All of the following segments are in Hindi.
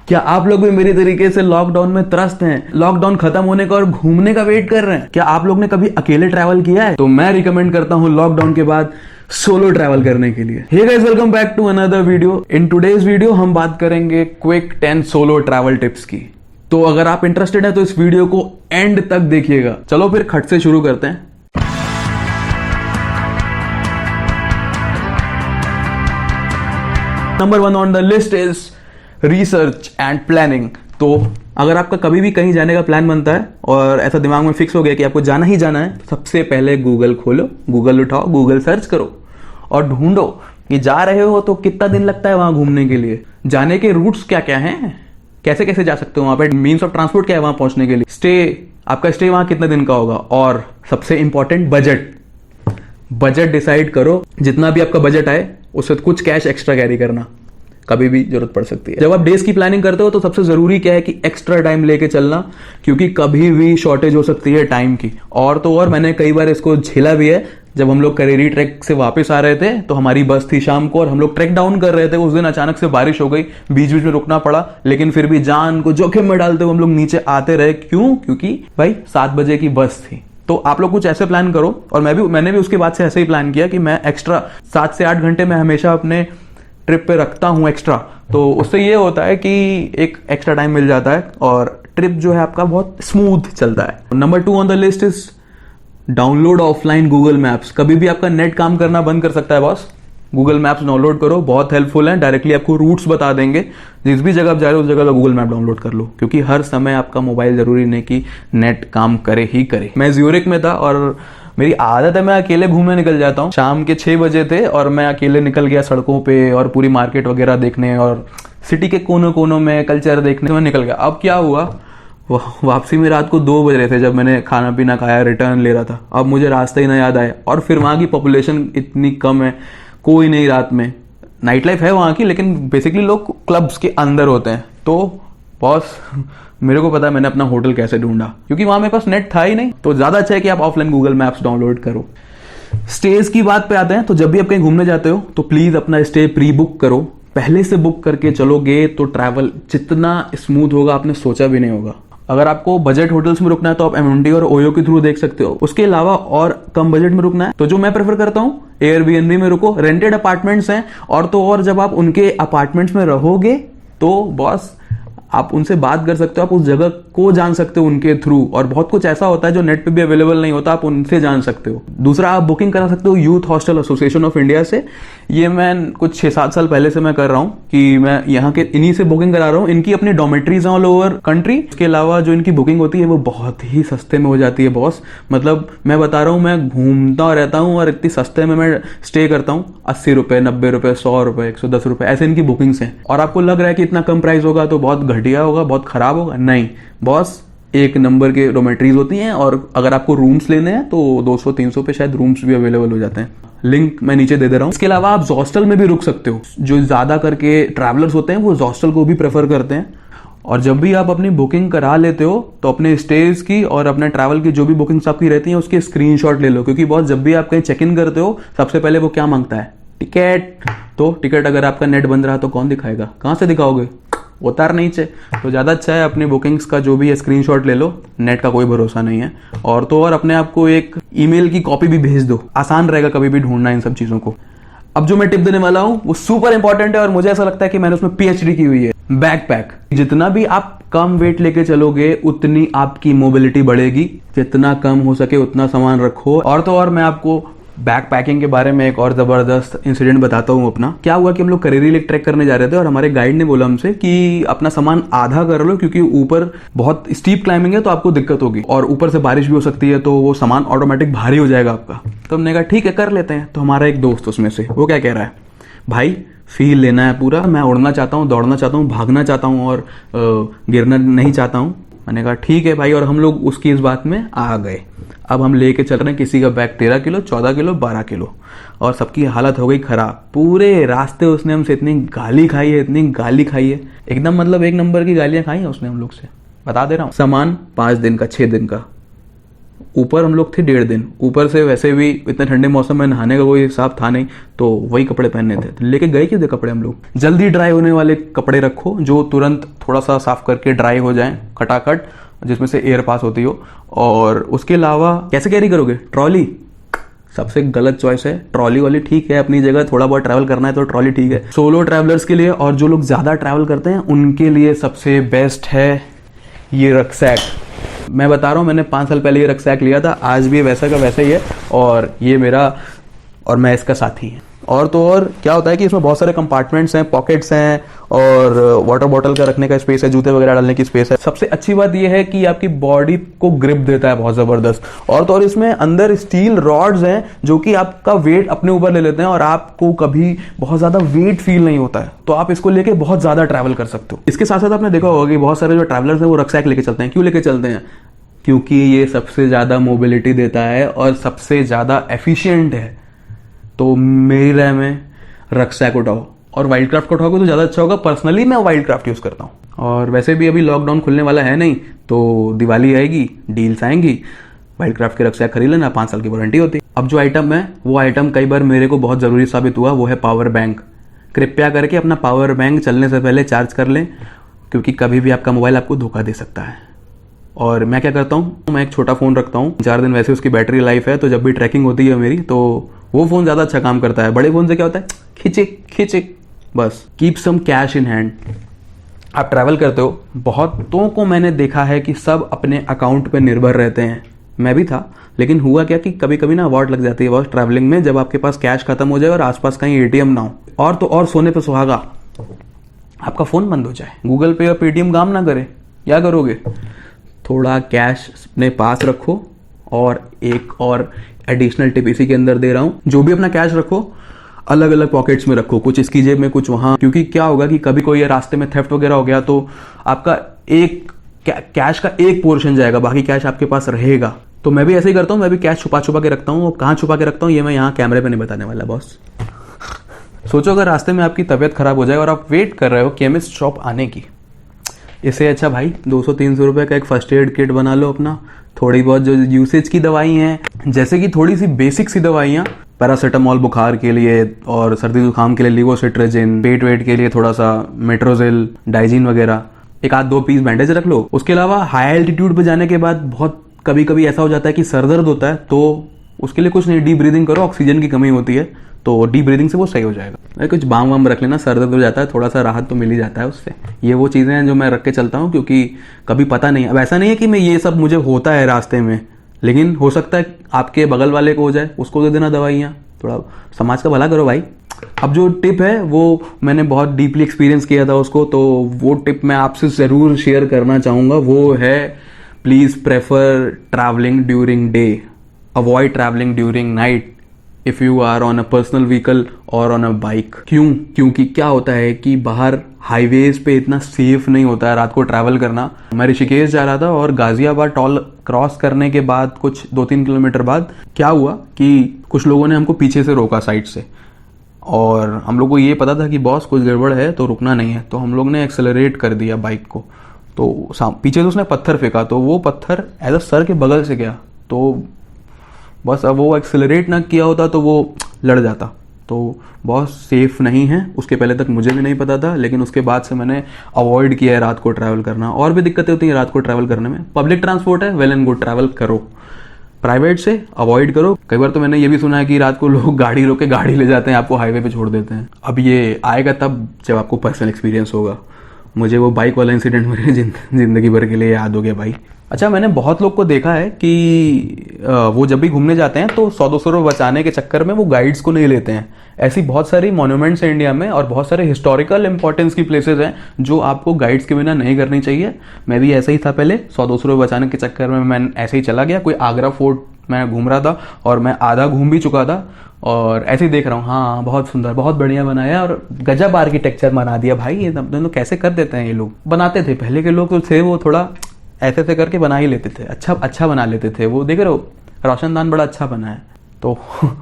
क्या आप लोग भी मेरी तरीके से लॉकडाउन में त्रस्त हैं, लॉकडाउन खत्म होने का और घूमने का वेट कर रहे हैं? क्या आप लोग ने कभी अकेले ट्रैवल किया है? तो मैं रिकमेंड करता हूं लॉकडाउन के बाद सोलो ट्रैवल करने के लिए। Hey guys, welcome back to another video. In today's video हम बात करेंगे क्विक 10 सोलो ट्रैवल टिप्स की। तो अगर आप इंटरेस्टेड है तो इस वीडियो को एंड तक देखिएगा। चलो फिर खट से शुरू करते हैं। Number 1 on the list is research and planning. तो अगर आपका कभी भी कहीं जाने का प्लान बनता है और ऐसा दिमाग में फिक्स हो गया कि आपको जाना ही जाना है, तो सबसे पहले गूगल खोलो, गूगल उठाओ, गूगल सर्च करो और ढूंढो कि जा रहे हो तो कितना दिन लगता है वहां घूमने के लिए, जाने के रूट्स क्या क्या हैं, कैसे कैसे जा सकते हो, वहां पे मीन्स ऑफ ट्रांसपोर्ट क्या है वहां पहुंचने के लिए, आपका स्टे वहां कितने दिन का होगा, और सबसे इंपॉर्टेंट बजट डिसाइड करो। जितना भी आपका बजट आए उससे कुछ कैश एक्स्ट्रा कैरी करना, कभी भी जरूरत पड़ सकती है। जब आप डेज की प्लानिंग करते हो तो सबसे जरूरी क्या है कि एक्स्ट्रा टाइम लेके चलना, क्योंकि कभी भी शॉर्टेज हो सकती है टाइम की। और तो और मैंने कई बार इसको झेला भी है। जब हम लोग करेरी ट्रैक से वापस आ रहे थे तो हमारी बस थी शाम को और हम लोग ट्रैक डाउन कर रहे थे। उस दिन अचानक से बारिश हो गई, बीच बीच में रुकना पड़ा, लेकिन फिर भी जान को जोखिम में डालते हुए हम लोग नीचे आते रहे। क्यों? क्योंकि भाई 7 बजे की बस थी। तो आप लोग कुछ ऐसे प्लान करो, और मैंने भी उसके बाद से ऐसे ही प्लान किया कि मैं एक्स्ट्रा 7 से 8 घंटे मैं हमेशा अपने ट्रिप पे रखता हूं एक्स्ट्रा। तो उससे ये होता है कि एक एक्स्ट्रा टाइम मिल जाता है और ट्रिप जो है आपका बहुत स्मूथ चलता है। Number 2 on the list is download offline Google maps. कभी भी आपका नेट काम करना बंद कर सकता है बॉस, गूगल मैप्स डाउनलोड करो, बहुत हेल्पफुल है। डायरेक्टली आपको रूट्स बता देंगे, जिस भी जगह आप जा रहे हो उस जगह का गूगल मैप डाउनलोड कर लो, क्योंकि हर समय आपका मोबाइल जरूरी नहीं कि नेट काम करे ही करे। मैं ज्यूरिक में था और मेरी आदत है मैं अकेले घूमने निकल जाता हूँ। शाम के 6 बजे थे और मैं अकेले निकल गया सड़कों पे और पूरी मार्केट वगैरह देखने और सिटी के कोनों कोनों में कल्चर देखने में निकल गया। अब क्या हुआ, वापसी में रात को 2 बज रहे थे जब मैंने खाना पीना खाया, रिटर्न ले रहा था। अब मुझे रास्ता ही ना याद आया, और फिर वहां की पॉपुलेशन इतनी कम है, कोई नहीं रात में। नाइट लाइफ है वहां की, लेकिन बेसिकली लोग क्लब्स के अंदर होते हैं। तो बॉस मेरे को पता है मैंने अपना होटल कैसे ढूंढा, क्योंकि वहां मेरे पास नेट था ही नहीं। तो ज्यादा अच्छा है कि आप ऑफलाइन गूगल मैप्स डाउनलोड करो। स्टेज की बात पे आते हैं। तो जब भी आप कहीं घूमने जाते हो तो प्लीज अपना स्टे प्री बुक करो। पहले से बुक करके चलोगे तो ट्रैवल जितना स्मूथ होगा आपने सोचा भी नहीं होगा। अगर आपको बजट होटल्स में रुकना है तो आप एमएनडी और ओयो के थ्रू देख सकते हो। उसके अलावा और कम बजट में रुकना है तो जो मैं प्रेफर करता हूं, एयरबीएनबी में रुको। रेंटेड अपार्टमेंट्स हैं, और तो और जब आप उनके अपार्टमेंट्स में रहोगे तो बॉस आप उनसे बात कर सकते हो, आप उस जगह को जान सकते हो उनके थ्रू, और बहुत कुछ ऐसा होता है जो नेट पे भी अवेलेबल नहीं होता, आप उनसे जान सकते हो। दूसरा, आप बुकिंग करा सकते हो youth hostel association of India से। ये मैं कुछ 6-7 साल पहले से मैं कर रहा हूँ कि मैं यहाँ के इन्हीं से बुकिंग करा रहा हूँ। इनकी अपनी डॉमेट्रीज ऑल ओवर कंट्री। इसके अलावा जो इनकी बुकिंग होती है वो बहुत ही सस्ते में हो जाती है बॉस। मतलब मैं बता रहा हूँ, मैं घूमता रहता हूँ और इतनी सस्ते में मैं स्टे करता हूँ। 80 रुपए, 90 रुपए, 100 रुपए, 110 रुपए, ऐसे इनकी बुकिंग्स हैं। और आपको लग रहा है कि इतना कम प्राइस होगा तो बहुत घटिया होगा, बहुत खराब होगा। नहीं बॉस, एक नंबर के डोमेट्रीज होती हैं, और अगर आपको रूम्स लेने हैं तो 200-300 पे शायद रूम्स भी अवेलेबल हो जाते हैं। लिंक मैं नीचे दे रहा हूं। इसके अलावा आप हॉस्टल में भी रुक सकते हो। जो ज्यादा करके ट्रैवलर्स होते हैं वो हॉस्टल को भी प्रेफर करते हैं। और जब भी आप अपनी बुकिंग करा लेते हो तो अपने स्टेज की और अपने ट्रैवल की जो भी बुकिंग्स आपकी रहती हैं उसके स्क्रीनशॉट ले लो, क्योंकि बहुत जब भी आप कहीं चेक इन करते हो सबसे पहले वो क्या मांगता है, टिकट। तो टिकट अगर आपका नेट बंद रहा तो कौन दिखाएगा, कहां से दिखाओगे, उतार नीचे। तो ज्यादा अच्छा है अपनी बुकिंग्स का जो भी है स्क्रीनशॉट ले लो, नेट का कोई भरोसा नहीं है। और तो और अपने आप को एक ईमेल की कॉपी भी भेज दो, आसान रहेगा कभी भी ढूंढना इन सब चीजों को। अब जो मैं टिप देने वाला हूं वो सुपर इंपॉर्टेंट है और मुझे ऐसा लगता है कि मैंने उसमें पीएचडी की हुई है। बैकपैक। जितना भी आप कम वेट लेके चलोगे उतनी आपकी मोबिलिटी बढ़ेगी। जितना कम हो सके उतना सामान रखो। और तो और मैं आपको बैक पैकिंग के बारे में एक और जबरदस्त इंसिडेंट बताता हूँ अपना। क्या हुआ कि हम लोग करेरी लेक ट्रैक करने जा रहे थे और हमारे गाइड ने बोला हमसे कि अपना सामान आधा कर लो, क्योंकि ऊपर बहुत स्टीप क्लाइंबिंग है तो आपको दिक्कत होगी, और ऊपर से बारिश भी हो सकती है, तो वो सामान ऑटोमेटिक भारी हो जाएगा आपका। तो हमने कहा ठीक है कर लेते हैं। तो हमारा एक दोस्त उसमें से वो क्या कह रहा है, भाई फील लेना है पूरा, मैं उड़ना चाहता हूँ, दौड़ना चाहता हूँ, भागना चाहता हूँ और गिरना नहीं चाहता हूँ। मैंने कहा ठीक है भाई, और हम लोग उसकी इस बात में आ गए। अब हम लेके चल रहे हैं, किसी का बैग 13 किलो, 14 किलो, 12 किलो, और सबकी हालत हो गई खराब। पूरे रास्ते उसने हमसे इतनी गाली खाई है, इतनी गाली खाई है, एकदम मतलब 1 नंबर की गालियां खाई है उसने हम लोग से, बता दे रहा हूँ। सामान 5 दिन का, 6 दिन का, ऊपर हम लोग थे 1.5 दिन, ऊपर से वैसे भी इतने ठंडे मौसम में नहाने का कोई हिसाब था नहीं, तो वही कपड़े पहनने थे। तो लेके गए क्यों थे कपड़े हम लोग? जल्दी ड्राई होने वाले कपड़े रखो जो तुरंत थोड़ा सा साफ करके ड्राई हो जाएं खटाखट, जिसमें से एयर पास होती हो। और उसके अलावा कैसे कैरी करोगे? ट्रॉली सबसे गलत चॉइस है। ट्रॉली वाली ठीक है अपनी जगह, थोड़ा बहुत ट्रैवल करना है तो ट्रॉली ठीक है सोलो ट्रैवलर्स के लिए, और जो लोग ज्यादा ट्रैवल करते हैं उनके लिए सबसे बेस्ट है ये रक्सैक। मैं बता रहा हूँ, मैंने 5 साल पहले ये रक्सैक लिया था, आज भी वैसा का वैसा ही है, और ये मेरा और मैं इसका साथी है। और तो और क्या होता है कि इसमें बहुत सारे कंपार्टमेंट्स हैं, पॉकेट्स हैं, और वाटर बॉटल का रखने का स्पेस है, जूते वगैरह डालने की स्पेस है। सबसे अच्छी बात यह है कि आपकी बॉडी को ग्रिप देता है बहुत जबरदस्त। और तो और इसमें अंदर स्टील रॉड्स हैं जो कि आपका वेट अपने ऊपर ले लेते हैं, और आपको कभी बहुत ज्यादा वेट फील नहीं होता है, तो आप इसको लेके बहुत ज्यादा ट्रैवल कर सकते हो। इसके साथ साथ आपने देखा होगा कि बहुत सारे जो ट्रैवलर्स हैं वो रक्सैक लेके चलते हैं। क्यों लेके चलते हैं? क्योंकि ये सबसे ज्यादा मोबिलिटी देता है और सबसे ज्यादा एफिशिएंट है। तो मेरी राय में रक्सैक उठाओ, और वाइल्डक्राफ्ट को उठाओगे तो ज़्यादा अच्छा होगा। पर्सनली मैं वाइल्डक्राफ्ट यूज़ करता हूँ, और वैसे भी अभी लॉकडाउन खुलने वाला है नहीं, तो दिवाली आएगी, डील्स आएंगी, वाइल्डक्राफ्ट के रक्सैक खरीद लेना, 5 साल की वारंटी होती है। अब जो आइटम है वो आइटम कई बार मेरे को बहुत ज़रूरी साबित हुआ, वो है पावर बैंक। कृपया करके अपना पावर बैंक चलने से पहले चार्ज कर लें, क्योंकि कभी भी आपका मोबाइल आपको धोखा दे सकता है। और मैं क्या करता हूँ, मैं एक छोटा फ़ोन रखता हूँ, 4 दिन वैसे उसकी बैटरी लाइफ है, तो जब भी ट्रैकिंग होती है मेरी तो वो फ़ोन ज़्यादा अच्छा काम करता है। बड़े फ़ोन से क्या होता है, खिचिक खिचिक बस। Keep some cash in hand. आप ट्रैवल करते हो, बहुतों को मैंने देखा है कि सब अपने अकाउंट पे निर्भर रहते हैं, मैं भी था। लेकिन हुआ क्या कि कभी कभी ना वाट लग जाती है बहुत ट्रैवलिंग में, जब आपके पास कैश खत्म हो जाए और आसपास कहीं एटीएम ना हो। और तो और सोने पे सुहागा, आपका फ़ोन बंद हो जाए, गूगल पे या पेटीएम काम ना करे, क्या करोगे? थोड़ा कैश अपने पास रखो। और एक और एडिशनल टिप इसी के अंदर दे रहा हूँ, जो भी अपना कैश रखो अलग अलग पॉकेट्स में रखो, कुछ इसकी जेब में कुछ वहाँ। क्योंकि क्या होगा कि कभी कोई रास्ते में थेफ्ट वगैरह हो गया तो आपका एक कैश का एक पोर्शन जाएगा, बाकी कैश आपके पास रहेगा। तो मैं भी ऐसे ही करता हूँ, मैं भी कैश छुपा छुपा के रखता हूँ। और कहाँ छुपा के रखता हूँ ये मैं यहाँ कैमरे पे नहीं बताने वाला बॉस। सोचो अगर रास्ते में आपकी तबीयत खराब हो जाए और आप वेट कर रहे हो केमिस्ट शॉप आने की, इससे अच्छा भाई 200-300 रुपए का एक फर्स्ट एड किट बना लो अपना। थोड़ी बहुत जो यूसेज की दवाई हैं, जैसे कि थोड़ी सी बेसिक सी दवाइयाँ, पैरासीटामॉल बुखार के लिए, और सर्दी जुकाम के लिए लिवोसिट्राजिन, पेट वेट के लिए थोड़ा सा मेट्रोजिल, डाइजीन वगैरह, एक आध 2 पीस बैंडेज रख लो। उसके अलावा हाई एल्टीट्यूड पे जाने के बाद बहुत कभी कभी ऐसा हो जाता है कि सर दर्द होता है, तो उसके लिए कुछ नहीं, डीप ब्रीदिंग करो, ऑक्सीजन की कमी होती है तो डीप ब्रीदिंग से वो सही हो जाएगा। कुछ बाम वाम रख लेना, सर दर्द हो जाता है, थोड़ा सा राहत तो मिल ही जाता है उससे। ये वो चीज़ें हैं जो मैं रख के चलता हूँ, क्योंकि कभी पता नहीं। अब ऐसा नहीं है कि मैं ये सब मुझे होता है रास्ते में, लेकिन हो सकता है आपके बगल वाले को हो जाए, उसको दे देना दवाइयाँ, थोड़ा समाज का भला करो भाई। अब जो टिप है वो मैंने बहुत डीपली एक्सपीरियंस किया था उसको, तो वो टिप मैं आपसे ज़रूर शेयर करना चाहूँगा। वो है, please prefer travelling during day, avoid travelling during night if you are on a personal vehicle और ऑन अ बाइक। क्यों? क्योंकि क्या होता है कि बाहर हाईवेज पे इतना सेफ नहीं होता है रात को ट्रैवल करना। मैं ऋषिकेश जा रहा था और गाजियाबाद टोल क्रॉस करने के बाद कुछ 2-3 किलोमीटर बाद क्या हुआ कि कुछ लोगों ने हमको पीछे से रोका साइड से, और हम लोग को ये पता था कि बॉस कुछ गड़बड़ है तो रुकना नहीं है, तो हम लोग ने एक्सेलरेट कर दिया बाइक को। तो पीछे से उसने पत्थर फेंका, तो वो पत्थर एज अ सर के बगल से गया, तो बस अब वो एक्सेलरेट ना किया होता तो वो लड़ जाता। तो बहुत सेफ नहीं है, उसके पहले तक मुझे भी नहीं पता था, लेकिन उसके बाद से मैंने अवॉइड किया है रात को ट्रैवल करना। और भी दिक्कतें होती हैं रात को ट्रैवल करने में। पब्लिक ट्रांसपोर्ट है, वेल एंड गुड, ट्रैवल करो, प्राइवेट से अवॉइड करो। कई बार तो मैंने ये भी सुना है कि रात को लोग गाड़ी रोक के गाड़ी ले जाते हैं, आपको हाईवे पे छोड़ देते हैं। अब ये आएगा तब जब आपको पर्सनल एक्सपीरियंस होगा। मुझे वो बाइक वाला इंसिडेंट मेरे जिंदगी भर के लिए याद हो गया भाई। अच्छा, मैंने बहुत लोग को देखा है कि वो जब भी घूमने जाते हैं तो 100-200 रुपये बचाने के चक्कर में वो गाइड्स को नहीं लेते हैं। ऐसी बहुत सारी मॉन्यूमेंट्स हैं इंडिया में, और बहुत सारे हिस्टोरिकल इंपॉर्टेंस की प्लेसेस हैं जो आपको गाइड्स के बिना नहीं करनी चाहिए। मैं भी ऐसा ही था पहले, 100-200 रुपये बचाने के चक्कर में मैं ऐसे ही चला गया। कोई आगरा फोर्ट मैं घूम रहा था और मैं आधा घूम भी चुका था, और ऐसे ही देख रहा हूँ, हाँ बहुत सुंदर, बहुत बढ़िया बनाया, और गजब आर्किटेक्चर बना दिया भाई। ये दोनों कैसे कर देते हैं ये लोग। बनाते थे पहले के लोग तो थे, वो थोड़ा ऐसे ऐसे करके बना ही लेते थे, अच्छा बना लेते थे। वो देख रहे हो, रोशनदान बड़ा अच्छा बना है। तो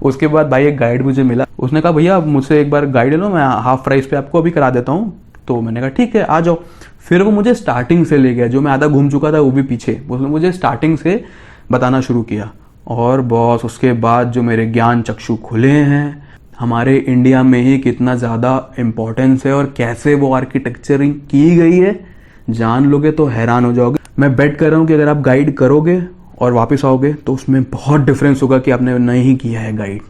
उसके बाद भाई एक गाइड मुझे मिला, उसने कहा भैया मुझसे एक बार गाइड लो, मैं हाफ प्राइस पे आपको अभी करा देता हूँ। तो मैंने कहा ठीक है आ जाओ। फिर वो मुझे स्टार्टिंग से ले गया, जो मैं आधा घूम चुका था वो भी पीछे। उसने मुझे स्टार्टिंग से बताना शुरू किया। और बॉस उसके बाद जो मेरे ज्ञान चक्षु खुले हैं, हमारे इंडिया में ही कितना ज़्यादा इम्पोर्टेंस है और कैसे वो आर्किटेक्चरिंग की गई है, जान लोगे तो हैरान हो जाओगे। मैं बेट कर रहा हूँ कि अगर आप गाइड करोगे और वापस आओगे तो उसमें बहुत डिफरेंस होगा कि आपने नहीं किया है गाइड।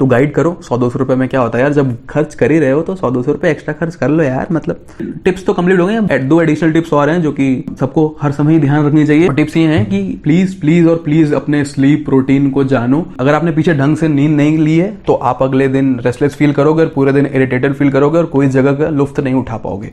तो गाइड करो, 100-200 रुपए में क्या होता है यार, जब खर्च कर ही रहे हो तो 100-200 रुपए एक्स्ट्रा खर्च कर लो यार। मतलब टिप्स तो कंप्लीट हो गए, 2 एडिशनल टिप्स और हैं जो कि सबको हर समय ध्यान रखनी चाहिए। टिप्स ये हैं कि प्लीज अपने स्लीप रूटीन को जानो। अगर आपने पीछे ढंग से नींद नहीं ली है तो आप अगले दिन रेस्टलेस फील करोगे और पूरे दिन इरिटेटेड फील करोगे और कोई जगह का लुफ्त नहीं उठा पाओगे।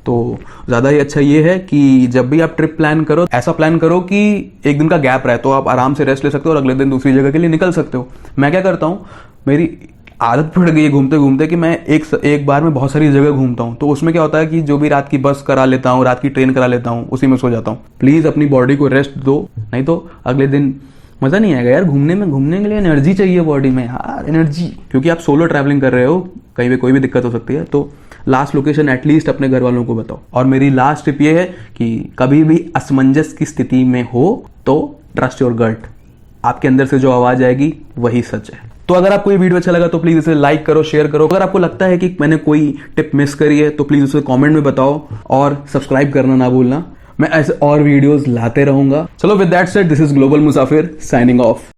तो ज़्यादा ही अच्छा ये है कि जब भी आप ट्रिप प्लान करो, ऐसा प्लान करो कि एक दिन का गैप रहे तो आप आराम से रेस्ट ले सकते हो और अगले दिन दूसरी जगह के लिए निकल सकते हो। मैं क्या करता हूँ, मेरी आदत पड़ गई है घूमते घूमते कि मैं एक बार में बहुत सारी जगह घूमता हूँ। तो उसमें क्या होता है कि जो भी रात की बस करा लेता हूँ, रात की ट्रेन करा लेता हूँ, उसी में सो जाता हूँ। प्लीज़ अपनी बॉडी को रेस्ट दो, नहीं तो अगले दिन मज़ा नहीं आएगा यार। घूमने के लिए एनर्जी चाहिए बॉडी में यार, एनर्जी। क्योंकि आप सोलो ट्रैवलिंग कर रहे हो, कहीं भी कोई भी दिक्कत हो सकती है। तो लास्ट लोकेशन एटलीस्ट अपने घर वालों को बताओ। और मेरी लास्ट टिप ये है कि कभी भी असमंजस की स्थिति में हो तो ट्रस्ट योर गट। आपके अंदर से जो आवाज आएगी वही सच है। तो अगर आपको ये वीडियो अच्छा लगा तो प्लीज इसे लाइक करो, शेयर करो। अगर आपको लगता है कि मैंने कोई टिप मिस करी है तो प्लीज उसे कमेंट में बताओ और सब्सक्राइब करना ना भूलना। मैं ऐसे और वीडियोस लाते रहूंगा। चलो with that said, this is global Musafir signing off.